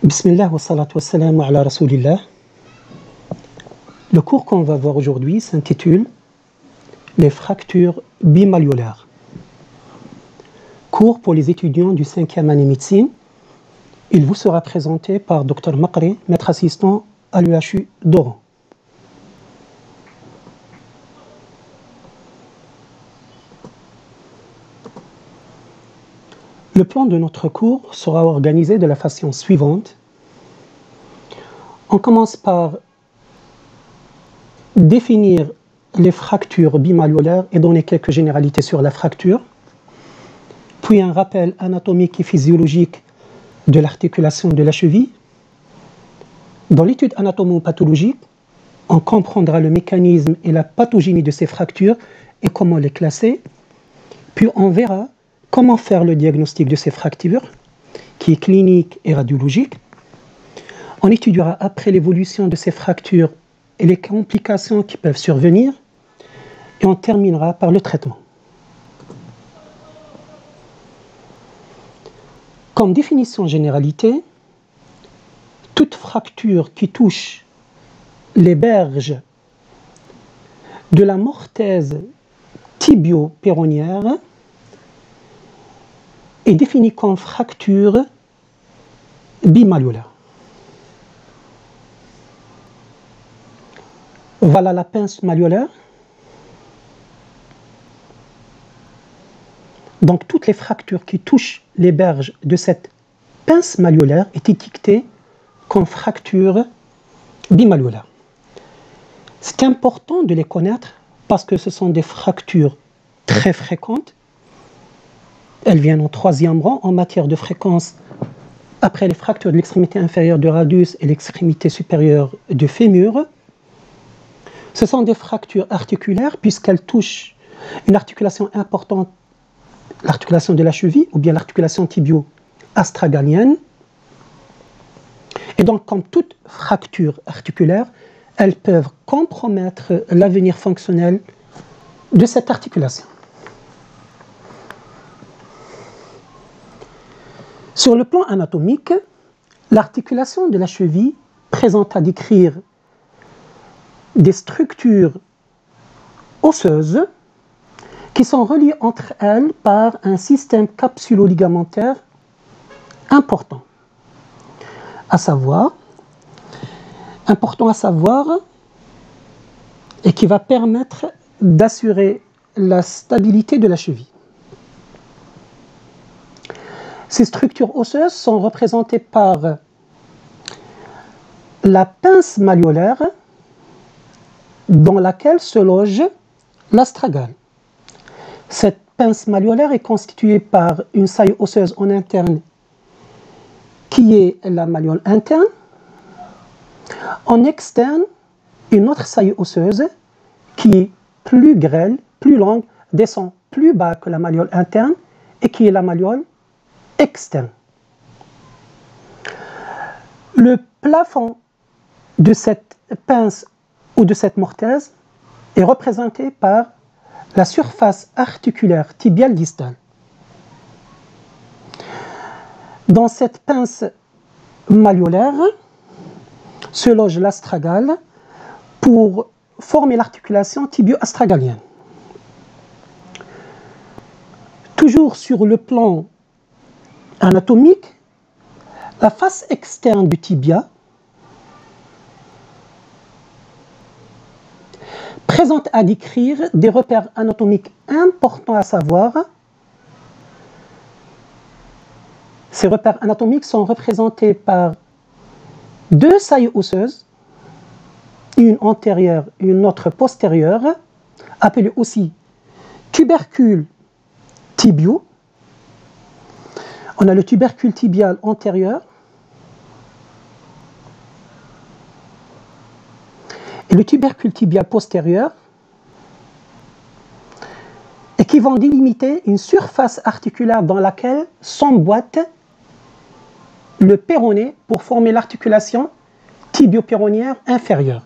Bismillah wa salatu wa salam ala rasoulillah. Le cours qu'on va voir aujourd'hui s'intitule Les fractures bimalléolaires. Cours pour les étudiants du 5e année médecine. Il vous sera présenté par Dr Maqri, maître assistant à l'UHU d'Oran. Le plan de notre cours sera organisé de la façon suivante. On commence par définir les fractures bimalléolaires et donner quelques généralités sur la fracture, puis un rappel anatomique et physiologique de l'articulation de la cheville. Dans l'étude anatomo-pathologique, on comprendra le mécanisme et la pathogénie de ces fractures et comment les classer, puis on verra comment faire le diagnostic de ces fractures, qui est clinique et radiologique. On étudiera après l'évolution de ces fractures et les complications qui peuvent survenir. Et on terminera par le traitement. Comme définition généralité, toute fracture qui touche les berges de la mortaise tibio-péronnière est définie comme fracture bimalléolaire. Voilà la pince malléolaire. Donc toutes les fractures qui touchent les berges de cette pince malléolaire est étiquetée comme fracture bimalléolaire. C'est important de les connaître parce que ce sont des fractures très fréquentes. Elles viennent en 3e rang en matière de fréquence après les fractures de l'extrémité inférieure du radius et l'extrémité supérieure du fémur. Ce sont des fractures articulaires puisqu'elles touchent une articulation importante, l'articulation de la cheville ou bien l'articulation tibio-astragalienne. Et donc, comme toute fracture articulaire, elles peuvent compromettre l'avenir fonctionnel de cette articulation. Sur le plan anatomique, l'articulation de la cheville présente à décrire des structures osseuses qui sont reliées entre elles par un système capsulo-ligamentaire important à savoir et qui va permettre d'assurer la stabilité de la cheville. Ces structures osseuses sont représentées par la pince malléolaire dans laquelle se loge l'astragale. Cette pince malléolaire est constituée par une saille osseuse en interne qui est la malléole interne. En externe, une autre saille osseuse qui est plus grêle, plus longue, descend plus bas que la malléole interne et qui est la malléole externe. Le plafond de cette pince ou de cette mortaise est représenté par la surface articulaire tibiale distale. Dans cette pince malléolaire se loge l'astragale pour former l'articulation tibio-astragalienne. Toujours sur le plan anatomique, la face externe du tibia présente à décrire des repères anatomiques importants à savoir. Ces repères anatomiques sont représentés par deux sailles osseuses, une antérieure et une autre postérieure, appelées aussi tubercules tibiaux. On a le tubercule tibial antérieur et le tubercule tibial postérieur, et qui vont délimiter une surface articulaire dans laquelle s'emboîte le péroné pour former l'articulation tibio-péronnière inférieure.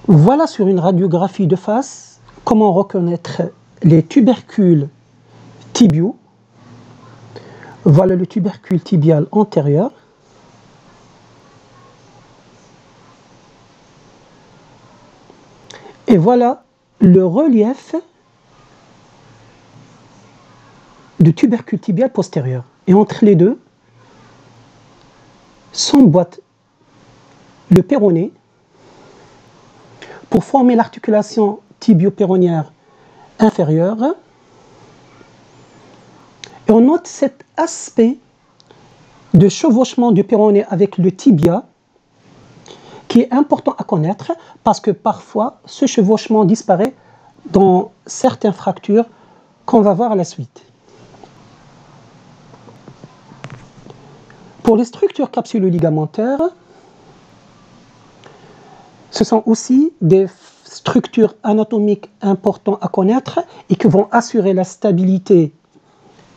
Voilà sur une radiographie de face comment reconnaître les tubercules tibiaux. Voilà le tubercule tibial antérieur. Et voilà le relief du tubercule tibial postérieur. Et entre les deux s'emboîte le péroné pour former l'articulation tibio-péronnière inférieure. Et on note cet aspect de chevauchement du péroné avec le tibia qui est important à connaître parce que parfois ce chevauchement disparaît dans certaines fractures qu'on va voir à la suite. Pour les structures capsulo-ligamentaires, ce sont aussi des structures anatomiques importantes à connaître et qui vont assurer la stabilité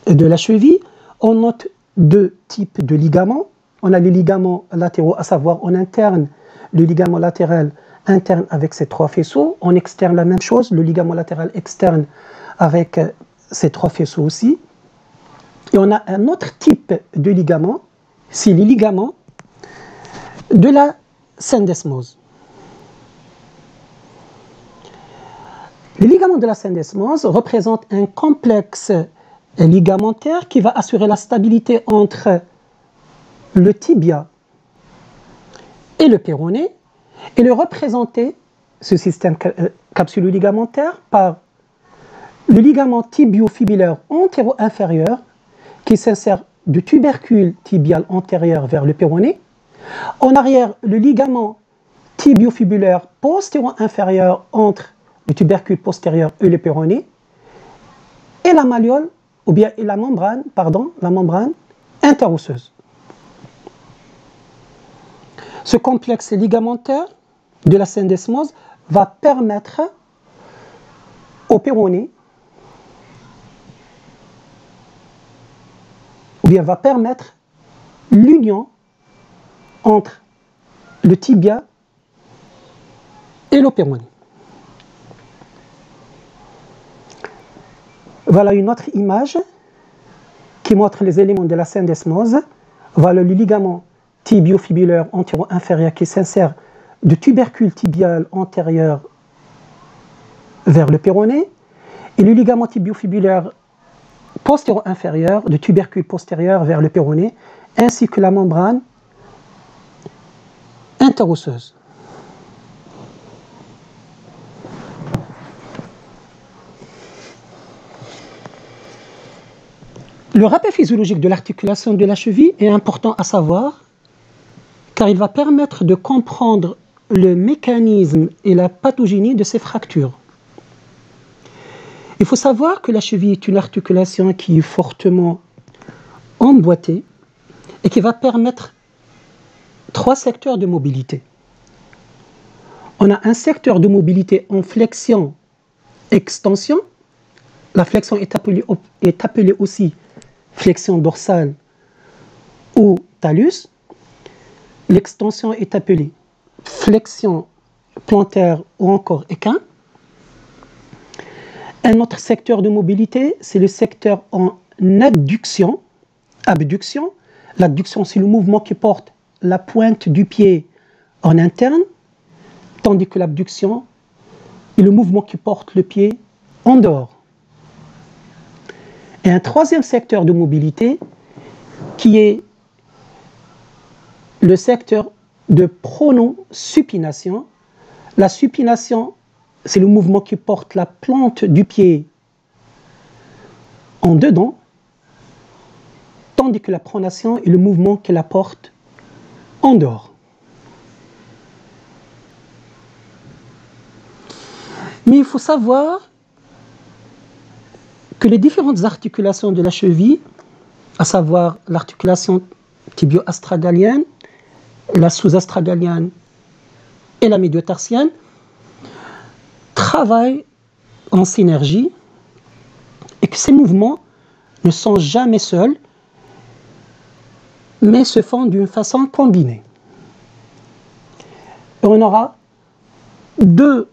de la cheville. On note deux types de ligaments. On a les ligaments latéraux, à savoir en interne, le ligament latéral interne avec ses trois faisceaux. En externe, la même chose, le ligament latéral externe avec ses trois faisceaux aussi. Et on a un autre type de ligament, c'est les ligaments de la syndesmose. Les ligaments de la syndesmose représentent un complexe ligamentaire qui va assurer la stabilité entre le tibia et le péroné et le représenter, ce système capsulo-ligamentaire, par le ligament tibio-fibulaire antéro-inférieur qui s'insère du tubercule tibial antérieur vers le péroné. En arrière, le ligament tibio-fibulaire postéro-inférieur entre le tubercule postérieur et le péroné, et la malléole, ou bien la membrane interosseuse. Ce complexe ligamentaire de la syndesmose va permettre au péroné, ou bien va permettre l'union entre le tibia et le péroné. Voilà une autre image qui montre les éléments de la syndesmose. Voilà le ligament tibio-fibulaire antéro-inférieur qui s'insère du tubercule tibial antérieur vers le péroné et le ligament tibio-fibulaire postéro-inférieur du tubercule postérieur vers le péroné ainsi que la membrane interosseuse. Le rappel physiologique de l'articulation de la cheville est important à savoir car il va permettre de comprendre le mécanisme et la pathogénie de ces fractures. Il faut savoir que la cheville est une articulation qui est fortement emboîtée et qui va permettre trois secteurs de mobilité. On a un secteur de mobilité en flexion-extension. La flexion est appelée aussi flexion dorsale ou talus. L'extension est appelée flexion plantaire ou encore équin. Un autre secteur de mobilité, c'est le secteur en adduction, abduction. L'adduction, c'est le mouvement qui porte la pointe du pied en interne, tandis que l'abduction est le mouvement qui porte le pied en dehors. Et un troisième secteur de mobilité qui est le secteur de pronosupination. La supination, c'est le mouvement qui porte la plante du pied en dedans, tandis que la pronation est le mouvement qui la porte en dehors. Mais il faut savoir que les différentes articulations de la cheville, à savoir l'articulation tibio-astragalienne, la sous-astragalienne et la médio-tarsienne, travaillent en synergie et que ces mouvements ne sont jamais seuls, mais se font d'une façon combinée. Et on aura deux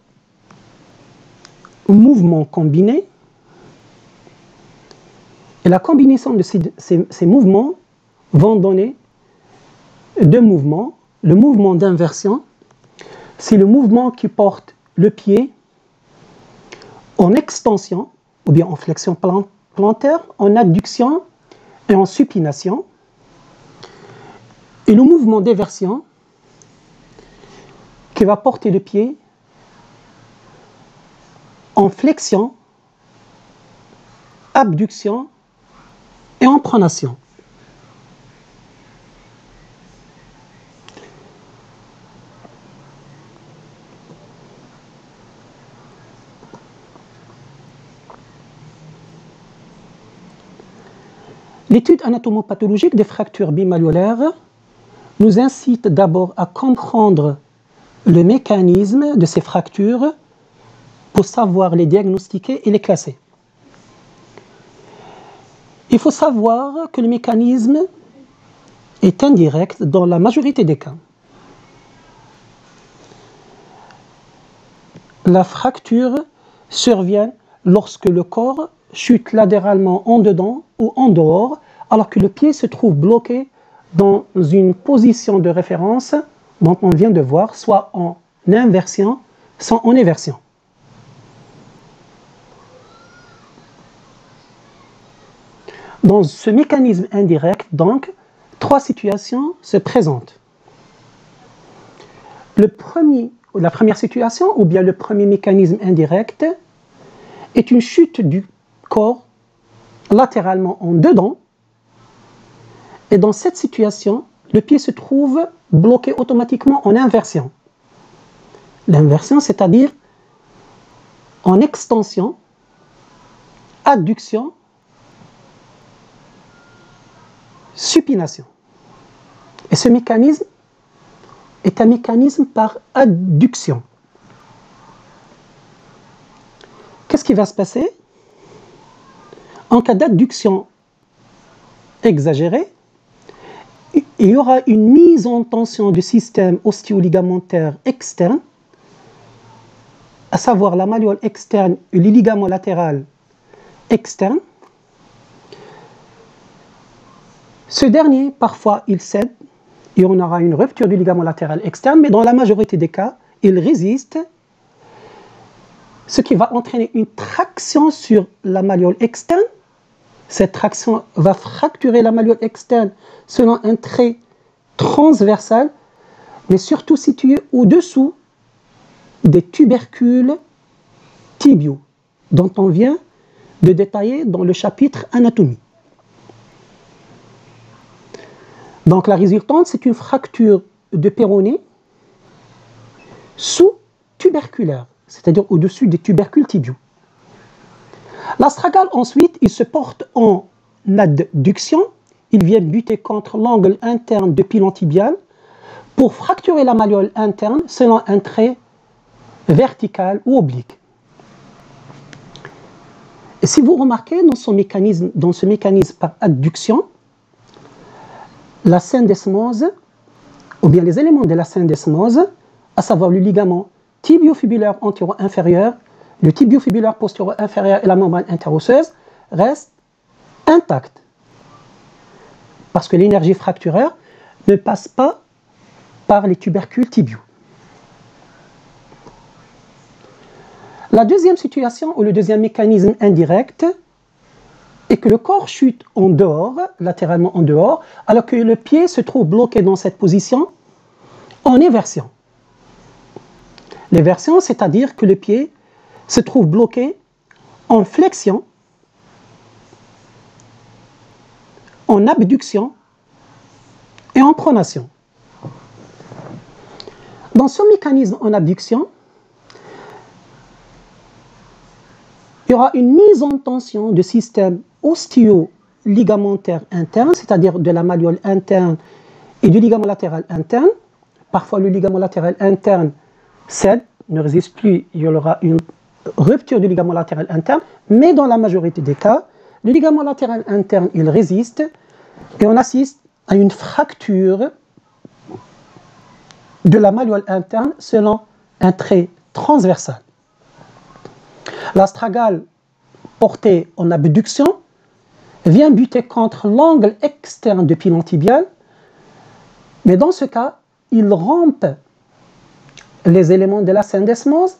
mouvements combinés, et la combinaison de ces mouvements vont donner deux mouvements. Le mouvement d'inversion, c'est le mouvement qui porte le pied en extension, ou bien en flexion plantaire, en adduction et en supination. Et le mouvement d'éversion, qui va porter le pied en flexion, abduction et en pronation. L'étude anatomopathologique des fractures bimalléolaires nous incite d'abord à comprendre le mécanisme de ces fractures pour savoir les diagnostiquer et les classer. Il faut savoir que le mécanisme est indirect dans la majorité des cas. La fracture survient lorsque le corps chute latéralement en dedans ou en dehors, alors que le pied se trouve bloqué dans une position de référence dont on vient de voir, soit en inversion, soit en éversion. Dans ce mécanisme indirect, donc, trois situations se présentent. La première situation, ou bien le premier mécanisme indirect, est une chute du corps latéralement en dedans. Et dans cette situation, le pied se trouve bloqué automatiquement en inversion. L'inversion, c'est-à-dire en extension, adduction, supination. Et ce mécanisme est un mécanisme par adduction. Qu'est-ce qui va se passer? En cas d'adduction exagérée, il y aura une mise en tension du système osteo-ligamentaire externe, à savoir la malléole externe et le ligament latéral externe. Ce dernier, parfois, il cède et on aura une rupture du ligament latéral externe, mais dans la majorité des cas, il résiste, ce qui va entraîner une traction sur la malléole externe. Cette traction va fracturer la malléole externe selon un trait transversal, mais surtout situé au-dessous des tubercules tibiaux, dont on vient de détailler dans le chapitre anatomie. Donc la résultante, c'est une fracture de péroné sous-tuberculaire, c'est-à-dire au-dessus des tubercules tibiaux. L'astragale, ensuite, il se porte en adduction. Il vient buter contre l'angle interne de pilon tibial pour fracturer la malléole interne selon un trait vertical ou oblique. Et si vous remarquez dans ce mécanisme par adduction, la syndesmose, ou bien les éléments de la syndesmose, à savoir le ligament tibiofibulaire antéro-inférieur, le tibiofibulaire postéro-inférieur et la membrane interosseuse, restent intacts. Parce que l'énergie fracturaire ne passe pas par les tubercules tibiaux. La deuxième situation, ou le deuxième mécanisme indirect, est que le corps chute en dehors, latéralement en dehors, alors que le pied se trouve bloqué dans cette position en éversion. L'éversion, c'est-à-dire que le pied se trouve bloqué en flexion, en abduction et en pronation. Dans ce mécanisme en abduction, il y aura une mise en tension du système osteo-ligamentaire interne, c'est-à-dire de la malléole interne et du ligament latéral interne. Parfois, le ligament latéral interne cède, ne résiste plus, il y aura une rupture du ligament latéral interne, mais dans la majorité des cas, le ligament latéral interne, il résiste, et on assiste à une fracture de la malléole interne selon un trait transversale. L'astragale porté en abduction vient buter contre l'angle externe du pilon tibial, mais dans ce cas, il rompt les éléments de la syndesmose,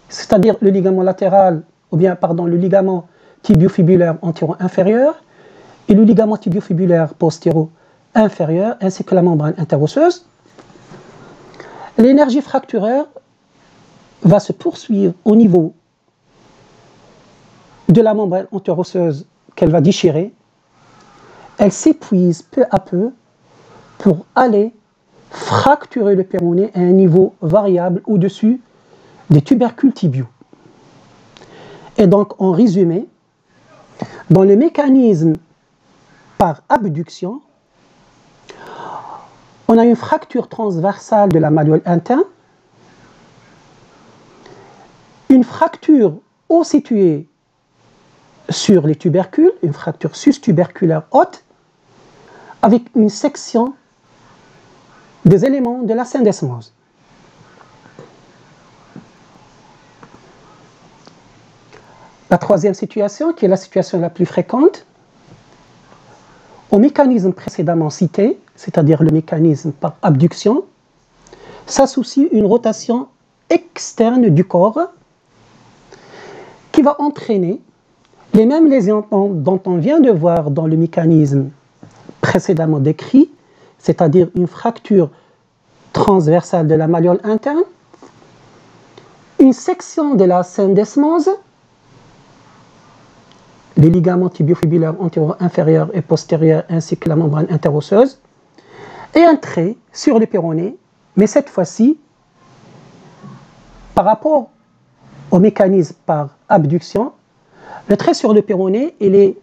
c'est-à-dire le ligament latéral, ou bien, pardon, le ligament tibiofibulaire antéro-inférieur et le ligament tibiofibulaire postéro-inférieur, ainsi que la membrane interosseuse. L'énergie fracturaire va se poursuivre au niveau de la membrane interosseuse qu'elle va déchirer. Elle s'épuise peu à peu pour aller fracturer le péroné à un niveau variable au-dessus des tubercules tibiaux. Et donc, en résumé, dans le mécanisme par abduction, on a une fracture transversale de la malléole interne, une fracture haut située sur les tubercules, une fracture sus-tuberculaire haute, avec une section des éléments de la syndesmose. La troisième situation, qui est la situation la plus fréquente, au mécanisme précédemment cité, c'est-à-dire le mécanisme par abduction, s'associe une rotation externe du corps qui va entraîner les mêmes lésions dont on vient de voir dans le mécanisme précédemment décrit, c'est-à-dire une fracture transversale de la malléole interne, une section de la syndesmose, les ligaments tibiofibulaires antéro-inférieurs et postérieurs ainsi que la membrane interosseuse, et un trait sur le péroné, mais cette fois-ci, par rapport au mécanisme par abduction, le trait sur le péroné, il est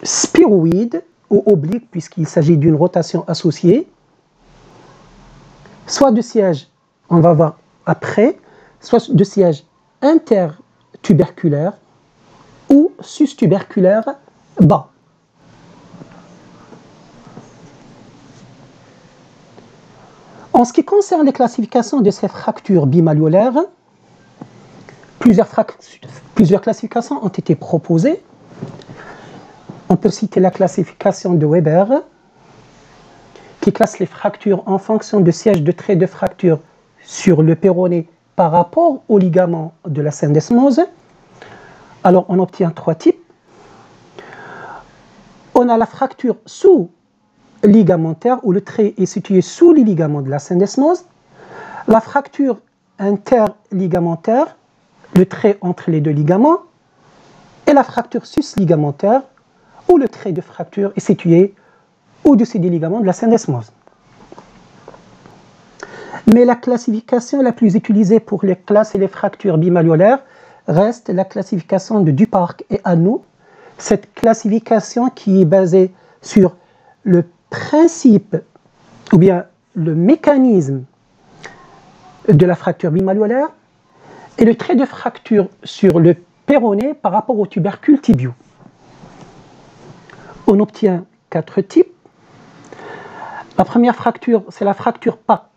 spiroïde ou oblique puisqu'il s'agit d'une rotation associée, soit de siège, on va voir après, soit de siège intertuberculaire ou sus-tuberculaire bas. En ce qui concerne les classifications de ces fractures bimalléolaires, plusieurs classifications ont été proposées. On peut citer la classification de Weber, qui classe les fractures en fonction de siège de trait de fracture sur le péroné par rapport au ligament de la syndesmose. Alors, on obtient trois types. On a la fracture sous-ligamentaire, où le trait est situé sous les ligaments de la syndesmose. La fracture interligamentaire, le trait entre les deux ligaments. Et la fracture susligamentaire, où le trait de fracture est situé au-dessus des ligaments de la syndesmose. Mais la classification la plus utilisée pour les classer les fractures bimalléolaires reste la classification de Duparc et Annou. Cette classification qui est basée sur le principe ou bien le mécanisme de la fracture bimalléolaire et le trait de fracture sur le péroné par rapport aux tubercules tibiaux. On obtient quatre types. La première fracture, c'est la fracture par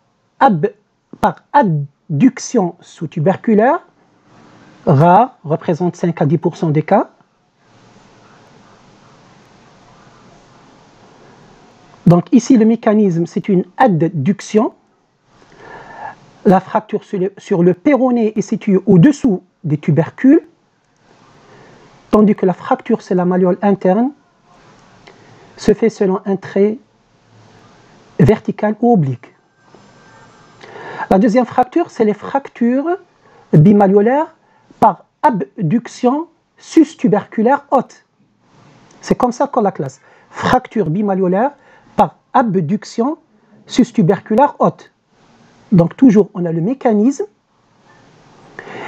adduction sous-tuberculaire, rare, représente 5 à 10% des cas. Donc ici, le mécanisme, c'est une adduction. La fracture sur le péroné est située au-dessous des tubercules, tandis que la fracture sur la malléole interne se fait selon un trait vertical ou oblique. La deuxième fracture, c'est les fractures bimalléolaires par abduction sus-tuberculaire haute. C'est comme ça qu'on la classe. Fracture bimalléolaire par abduction sus-tuberculaire haute. Donc toujours, on a le mécanisme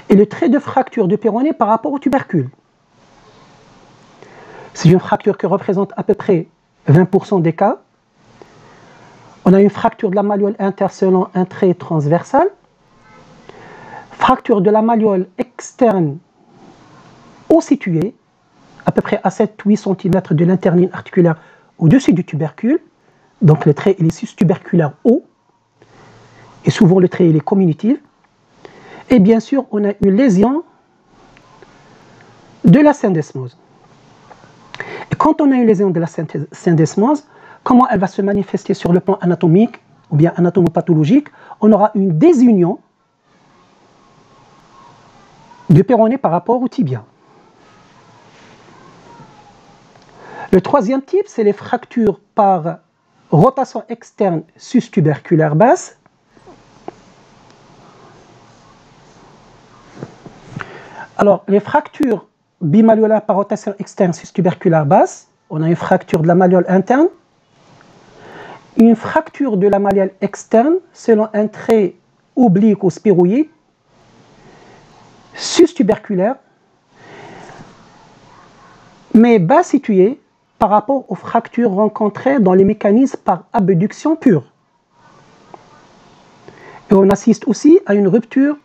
et le trait de fracture de péroné par rapport au tubercule. C'est une fracture qui représente à peu près 20% des cas. On a une fracture de la malléole interne selon un trait transversal. Fracture de la malléole externe haut située, à peu près à 7-8 cm de l'internine articulaire au-dessus du tubercule. Donc le trait il est sus-tuberculaire haut. Et souvent le trait il est communitif. Et bien sûr, on a une lésion de la syndesmose. Et quand on a une lésion de la syndesmose, comment elle va se manifester sur le plan anatomique ou bien anatomopathologique? On aura une désunion du péroné par rapport au tibia. Le troisième type, c'est les fractures par rotation externe sus-tuberculaire basse. Alors, les fractures bimalléolaires par rotation externe sus-tuberculaire basse, on a une fracture de la malléole interne, une fracture de la malléole externe selon un trait oblique ou spiroïde, sus-tuberculaire, mais bas située par rapport aux fractures rencontrées dans les mécanismes par abduction pure. Et on assiste aussi à une rupture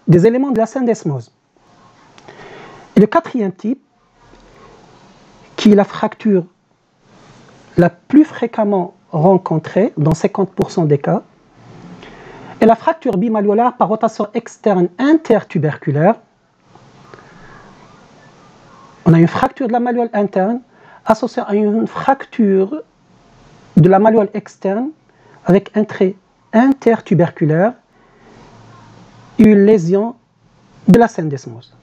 des éléments de la syndesmose. Et le quatrième type, qui est la fracture la plus fréquemment rencontrée dans 50% des cas, est la fracture bimalléolaire par rotation externe intertuberculaire. On a une fracture de la malléole interne associée à une fracture de la malléole externe avec un trait intertuberculaire et une lésion de la syndesmose.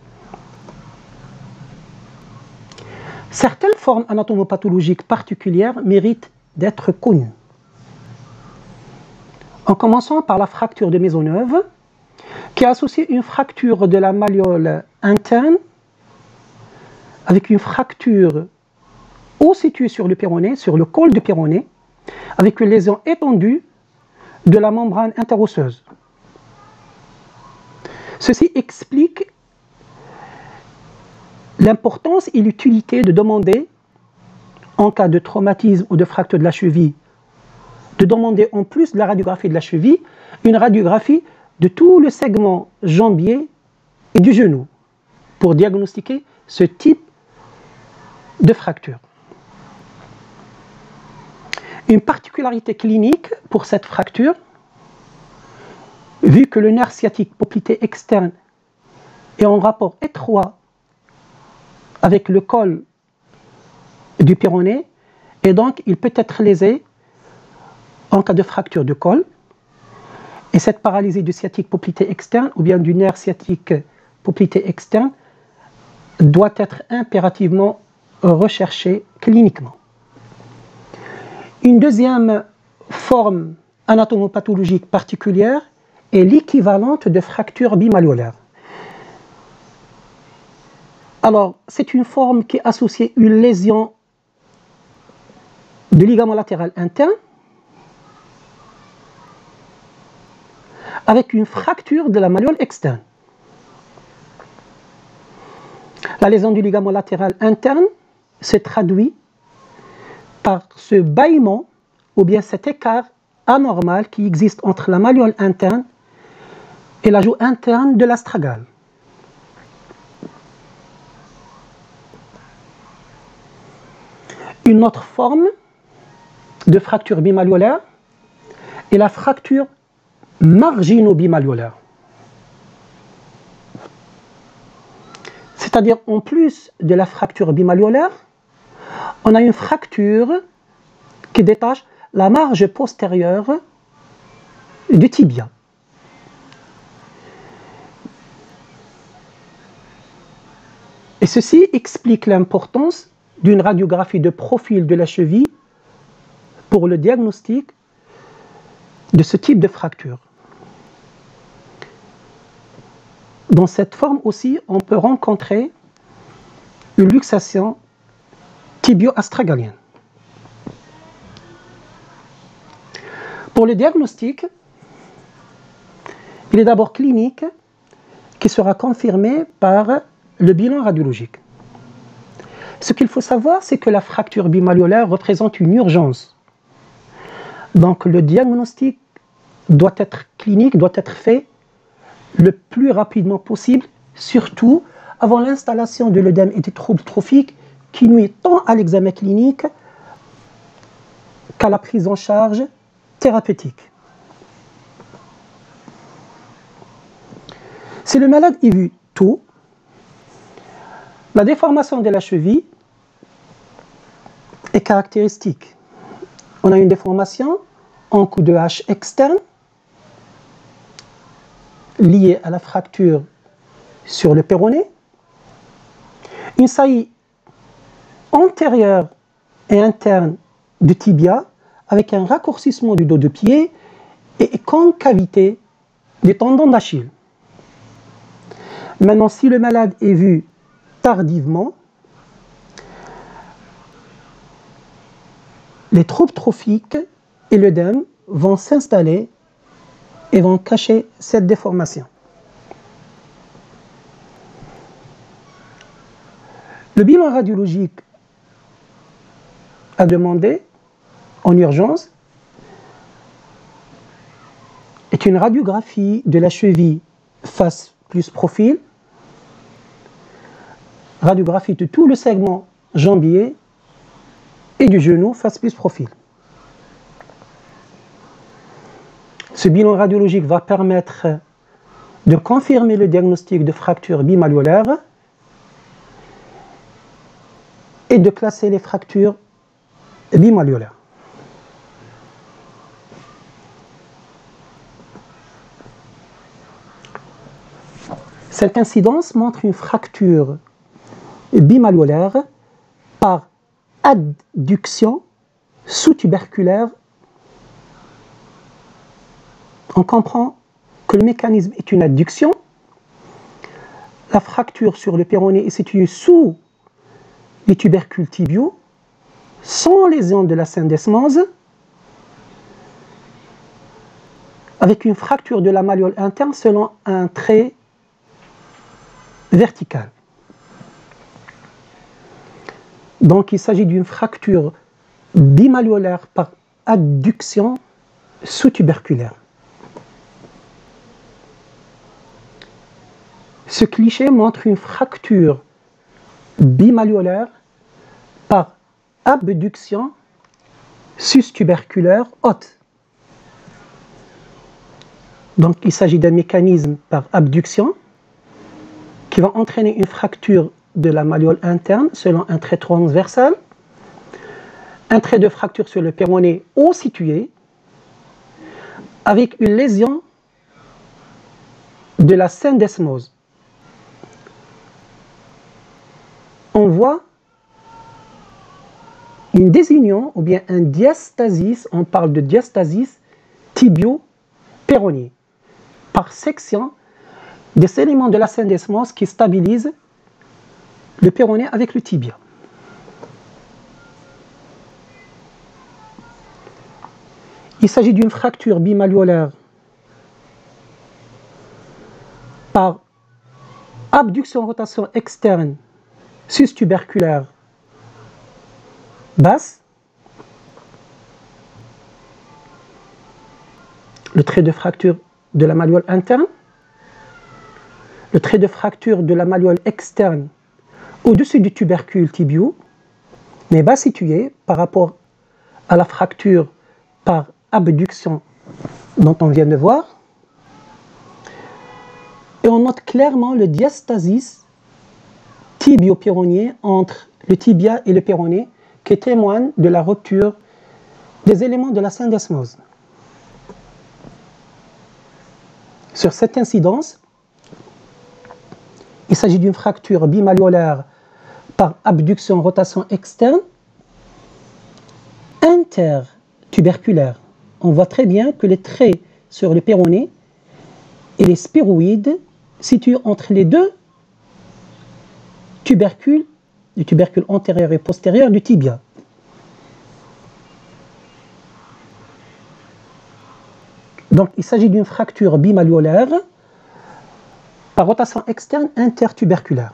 Certaines formes anatomopathologiques particulières méritent d'être connues. En commençant par la fracture de Maisonneuve, qui associe une fracture de la malléole interne avec une fracture haut située sur le péroné, sur le col du péroné, avec une lésion étendue de la membrane interosseuse. Ceci explique l'importance et l'utilité de demander, en cas de traumatisme ou de fracture de la cheville, de demander en plus de la radiographie de la cheville, une radiographie de tout le segment jambier et du genou pour diagnostiquer ce type de fracture. Une particularité clinique pour cette fracture, vu que le nerf sciatique poplité externe est en rapport étroit avec le col du péroné, et donc il peut être lésé en cas de fracture de col. Et cette paralysie du sciatique poplité externe ou bien du nerf sciatique poplité externe doit être impérativement recherchée cliniquement. Une deuxième forme anatomopathologique particulière est l'équivalente de fracture bimalléolaire. Alors, c'est une forme qui associe une lésion du ligament latéral interne avec une fracture de la malléole externe. La lésion du ligament latéral interne se traduit par ce bâillement ou bien cet écart anormal qui existe entre la malléole interne et la joue interne de l'astragale. Une autre forme de fracture bimalléolaire est la fracture margino-bimalléolaire. C'est-à-dire, en plus de la fracture bimalléolaire, on a une fracture qui détache la marge postérieure du tibia. Et ceci explique l'importance d'une radiographie de profil de la cheville pour le diagnostic de ce type de fracture. Dans cette forme aussi, on peut rencontrer une luxation tibio-astragalienne. Pour le diagnostic, il est d'abord clinique qui sera confirmé par le bilan radiologique. Ce qu'il faut savoir, c'est que la fracture bimalléolaire représente une urgence. Donc le diagnostic doit être clinique, doit être fait le plus rapidement possible, surtout avant l'installation de l'œdème et des troubles trophiques qui nuit tant à l'examen clinique qu'à la prise en charge thérapeutique. Si le malade est vu tôt, la déformation de la cheville est caractéristique. On a une déformation en coup de hache externe liée à la fracture sur le péroné, une saillie antérieure et interne du tibia avec un raccourcissement du dos de pied et concavité des tendons d'Achille. Maintenant, si le malade est vu tardivement, les troubles trophiques et l'œdème vont s'installer et vont cacher cette déformation. Le bilan radiologique à demander en urgence est une radiographie de la cheville face plus profil, radiographie de tout le segment jambier et du genou face plus profil. Ce bilan radiologique va permettre de confirmer le diagnostic de fracture bimalléolaire et de classer les fractures bimalléolaires. Cette incidence montre une fracture bimalléolaire par adduction sous-tuberculaire. On comprend que le mécanisme est une adduction. La fracture sur le péroné est située sous les tubercules tibiaux, sans lésion de la syndesmose, avec une fracture de la malléole interne selon un trait vertical. Donc il s'agit d'une fracture bimalléolaire par adduction sous-tuberculaire. Ce cliché montre une fracture bimalléolaire par abduction sus-tuberculaire haute. Donc il s'agit d'un mécanisme par abduction qui va entraîner une fracture de la malléole interne selon un trait transversal, un trait de fracture sur le péroné haut situé, avec une lésion de la syndesmose. On voit une désunion ou bien un diastasis, on parle de diastasis tibio-péronée, par section des éléments de la syndesmose qui stabilisent le péroné avec le tibia. Il s'agit d'une fracture bimalléolaire par abduction-rotation externe sus-tuberculaire basse. Le trait de fracture de la malléole interne, le trait de fracture de la malléole externe au-dessus du tubercule tibiaux, mais bas situé par rapport à la fracture par abduction dont on vient de voir. Et on note clairement le diastasis tibio-péronien entre le tibia et le péroné qui témoigne de la rupture des éléments de la syndesmose. Sur cette incidence, il s'agit d'une fracture bimalléolaire par abduction-rotation externe intertuberculaire. On voit très bien que les traits sur le péroné et les sphéroïdes situés entre les deux tubercules, le tubercule antérieur et postérieur du tibia. Donc il s'agit d'une fracture bimalléolaire par rotation externe intertuberculaire.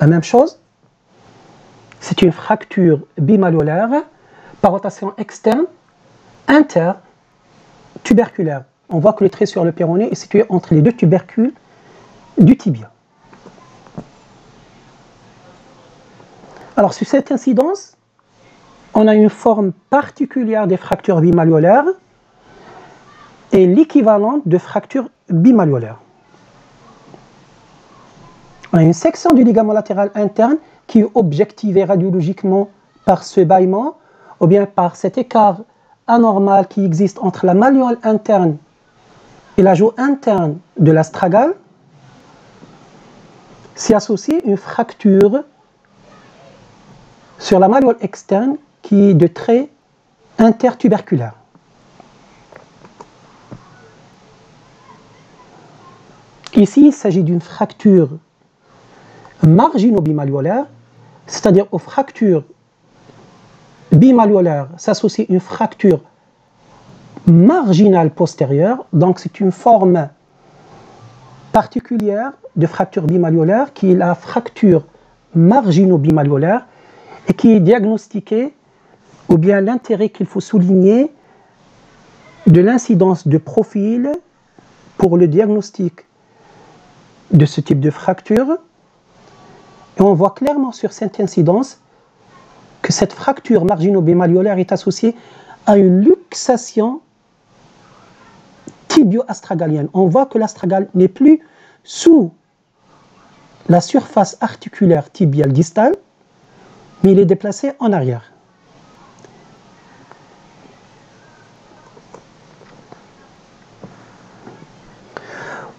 La même chose, c'est une fracture bimalléolaire par rotation externe intertuberculaire. On voit que le trait sur le péroné est situé entre les deux tubercules du tibia. Alors sur cette incidence, on a une forme particulière des fractures bimalléolaires est l'équivalent de fracture bimalléolaire. On a une section du ligament latéral interne qui est objectivée radiologiquement par ce bâillement ou bien par cet écart anormal qui existe entre la malléole interne et la joue interne de l'astragale. S'y associe une fracture sur la malléole externe qui est de trait intertuberculaire. Ici, il s'agit d'une fracture margino-bimalléolaire, c'est-à-dire aux fractures bimalléolaires s'associe une fracture marginale postérieure, donc c'est une forme particulière de fracture bimalléolaire qui est la fracture margino-bimalléolaire et qui est diagnostiquée, ou bien l'intérêt qu'il faut souligner de l'incidence de profil pour le diagnostic de ce type de fracture. Et on voit clairement sur cette incidence que cette fracture margino-bimalléolaire est associée à une luxation tibio-astragalienne. On voit que l'astragale n'est plus sous la surface articulaire tibiale distale, mais il est déplacé en arrière.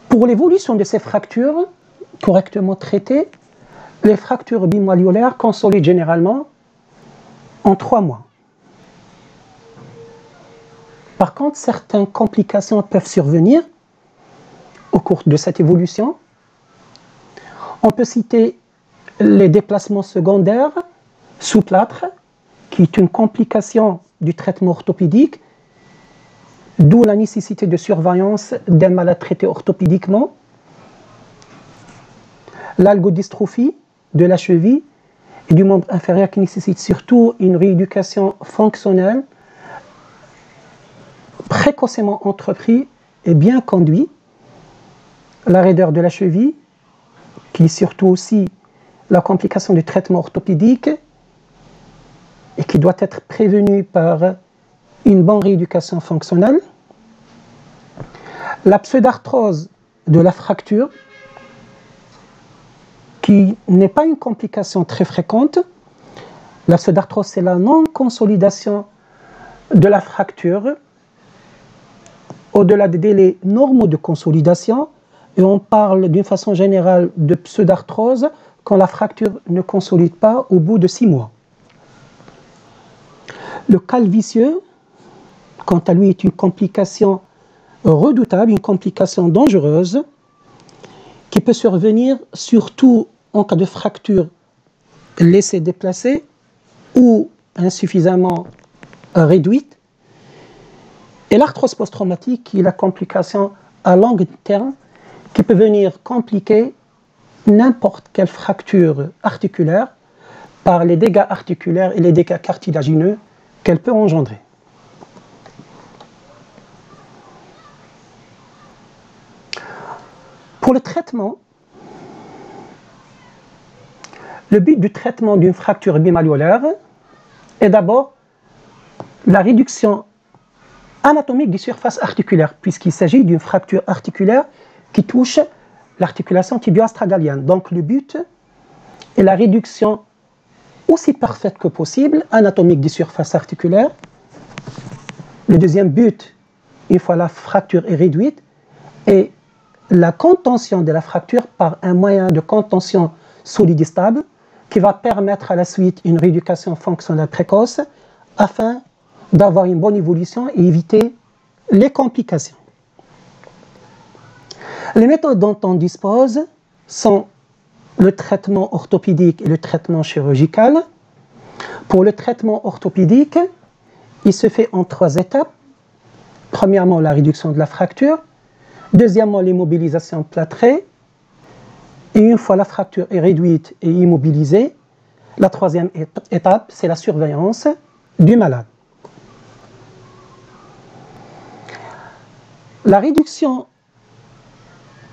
Pour l'évolution de ces fractures correctement traitées, les fractures bimalléolaires consolident généralement en 3 mois. Par contre, certaines complications peuvent survenir au cours de cette évolution. On peut citer les déplacements secondaires sous plâtre, qui est une complication du traitement orthopédique, d'où la nécessité de surveillance d'un malade traité orthopédiquement. L'algodystrophie de la cheville et du membre inférieur qui nécessite surtout une rééducation fonctionnelle précocement entreprise et bien conduite. La raideur de la cheville, qui est surtout aussi la complication du traitement orthopédique et qui doit être prévenue par une bonne rééducation fonctionnelle. La pseudarthrose de la fracture, qui n'est pas une complication très fréquente. La pseudarthrose, c'est la non-consolidation de la fracture au-delà des délais normaux de consolidation, et on parle d'une façon générale de pseudarthrose quand la fracture ne consolide pas au bout de 6 mois. Le calvicieux, quant à lui, est une complication redoutable, une complication dangereuse, qui peut survenir surtout en cas de fracture laissée déplacée ou insuffisamment réduite. Et l'arthrose post-traumatique, qui est la complication à long terme, qui peut venir compliquer n'importe quelle fracture articulaire par les dégâts articulaires et les dégâts cartilagineux qu'elle peut engendrer. Pour le traitement, le but du traitement d'une fracture bimalléolaire est d'abord la réduction anatomique des surfaces articulaires, puisqu'il s'agit d'une fracture articulaire qui touche l'articulation tibio-astragalienne. Donc le but est la réduction aussi parfaite que possible anatomique des surfaces articulaires. Le deuxième but, une fois la fracture est réduite, est la contention de la fracture par un moyen de contention solide et stable qui va permettre à la suite une rééducation fonctionnelle précoce afin d'avoir une bonne évolution et éviter les complications. Les méthodes dont on dispose sont le traitement orthopédique et le traitement chirurgical. Pour le traitement orthopédique, il se fait en 3 étapes. Premièrement, la réduction de la fracture. Deuxièmement, l'immobilisation plâtrée. Et une fois la fracture est réduite et immobilisée, la 3e étape, c'est la surveillance du malade. La réduction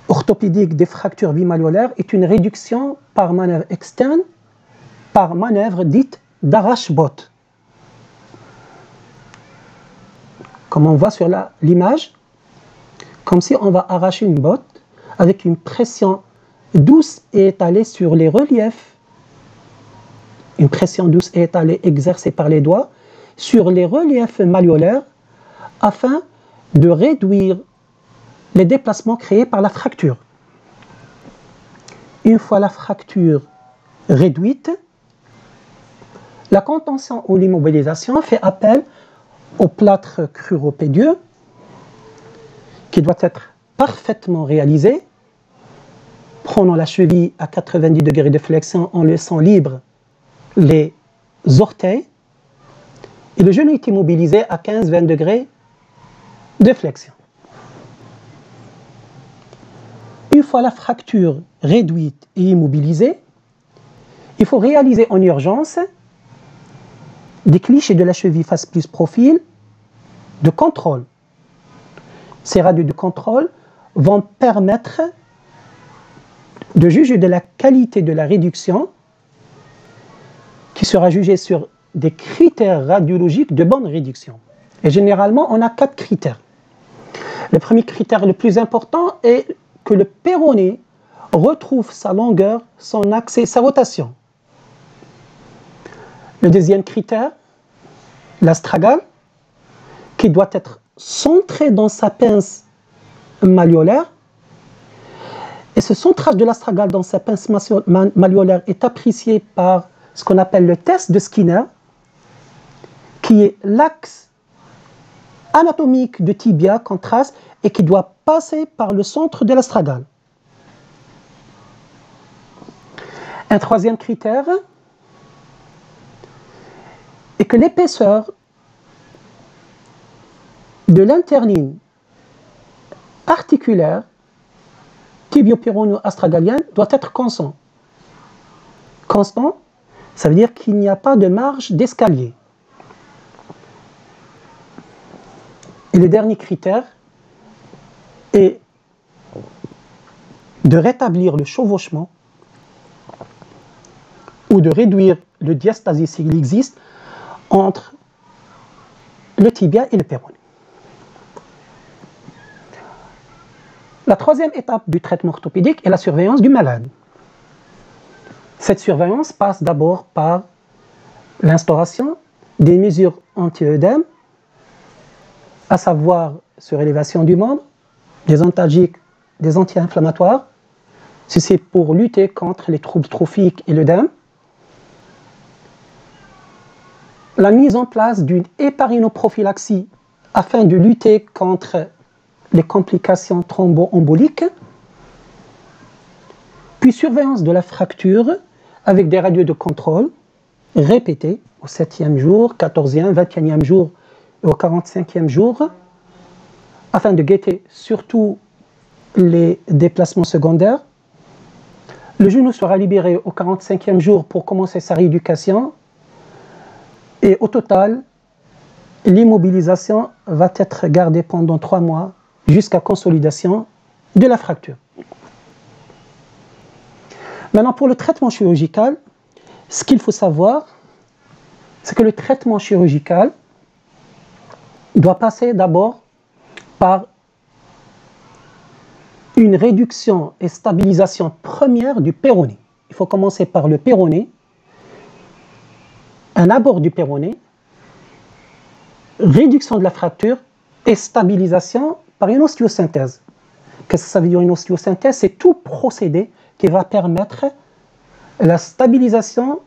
orthopédique des fractures bimalléolaires est une réduction par manœuvre externe, par manœuvre dite d'arrache-botte. Comme on voit sur l'image, comme si on va arracher une botte avec une pression douce et étalée sur les reliefs. Une pression douce et étalée exercée par les doigts sur les reliefs malléolaires afin de réduire les déplacements créés par la fracture. Une fois la fracture réduite, la contention ou l'immobilisation fait appel au plâtre cruropédieux qui doit être parfaitement réalisé. Prenons la cheville à 90 degrés de flexion en laissant libre les orteils et le genou est immobilisé à 15-20 degrés de flexion. Une fois la fracture réduite et immobilisée, il faut réaliser en urgence des clichés de la cheville face plus profil de contrôle. Ces radios de contrôle vont permettre de juger de la qualité de la réduction qui sera jugée sur des critères radiologiques de bonne réduction. Et généralement, on a 4 critères. Le premier critère le plus important est que le péroné retrouve sa longueur, son axe et sa rotation. Le deuxième critère, l'astragale, qui doit être centré dans sa pince malléolaire. Et ce centrage de l'astragale dans sa pince malléolaire est apprécié par ce qu'on appelle le test de Skinner, qui est l'axe anatomique de tibia qu'on trace et qui doit passer par le centre de l'astragale. Un troisième critère est que l'épaisseur de l'internine articulaire tibio-pérono-astragalienne doit être constant. Constant, ça veut dire qu'il n'y a pas de marge d'escalier. Et le dernier critère est de rétablir le chevauchement ou de réduire le diastasie s'il existe entre le tibia et le péroné. La troisième étape du traitement orthopédique est la surveillance du malade. Cette surveillance passe d'abord par l'instauration des mesures anti-œdème, à savoir surélévation du membre, des antalgiques, des anti-inflammatoires. Ceci pour lutter contre les troubles trophiques et l'œdème. La mise en place d'une héparinoprophylaxie afin de lutter contre les complications thromboemboliques. Puis surveillance de la fracture avec des radios de contrôle répétées au 7e jour, 14e, 21e jour et au 45e jour, afin de guetter surtout les déplacements secondaires. Le genou sera libéré au 45e jour pour commencer sa rééducation. Et au total, l'immobilisation va être gardée pendant 3 mois jusqu'à consolidation de la fracture. Maintenant, pour le traitement chirurgical, ce qu'il faut savoir, c'est que le traitement chirurgical doit passer d'abord par une réduction et stabilisation première du péroné. Il faut commencer par le péroné, un abord du péroné, réduction de la fracture et stabilisation par une ostéosynthèse. Qu'est-ce que ça veut dire une ostéosynthèse? C'est tout procédé qui va permettre la stabilisation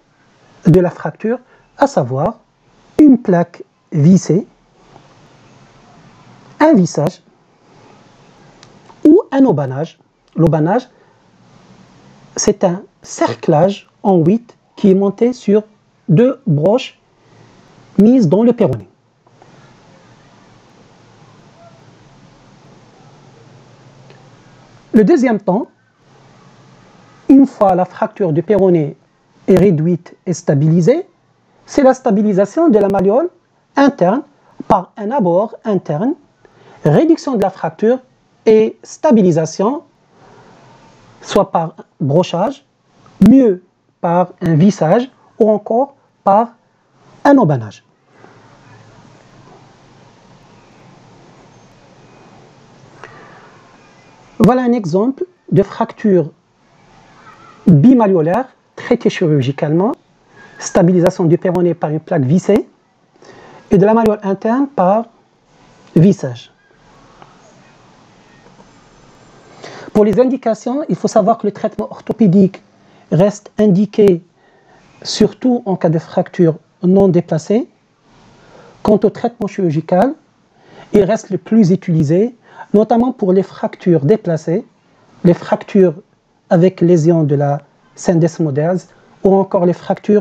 de la fracture, à savoir une plaque vissée, un vissage ou un aubanage. L'aubanage, c'est un cerclage en 8 qui est monté sur 2 broches mises dans le péroné. Le deuxième temps, une fois la fracture du péroné est réduite et stabilisée, c'est la stabilisation de la malléole interne par un abord interne, réduction de la fracture et stabilisation, soit par brochage, mieux par un vissage ou encore par un aubanage. Voilà un exemple de fracture bimalléolaire traitée chirurgicalement, stabilisation du péroné par une plaque vissée et de la malléole interne par vissage. Pour les indications, il faut savoir que le traitement orthopédique reste indiqué surtout en cas de fracture non déplacée. Quant au traitement chirurgical, il reste le plus utilisé, notamment pour les fractures déplacées, les fractures avec lésion de la syndesmodèse ou encore les fractures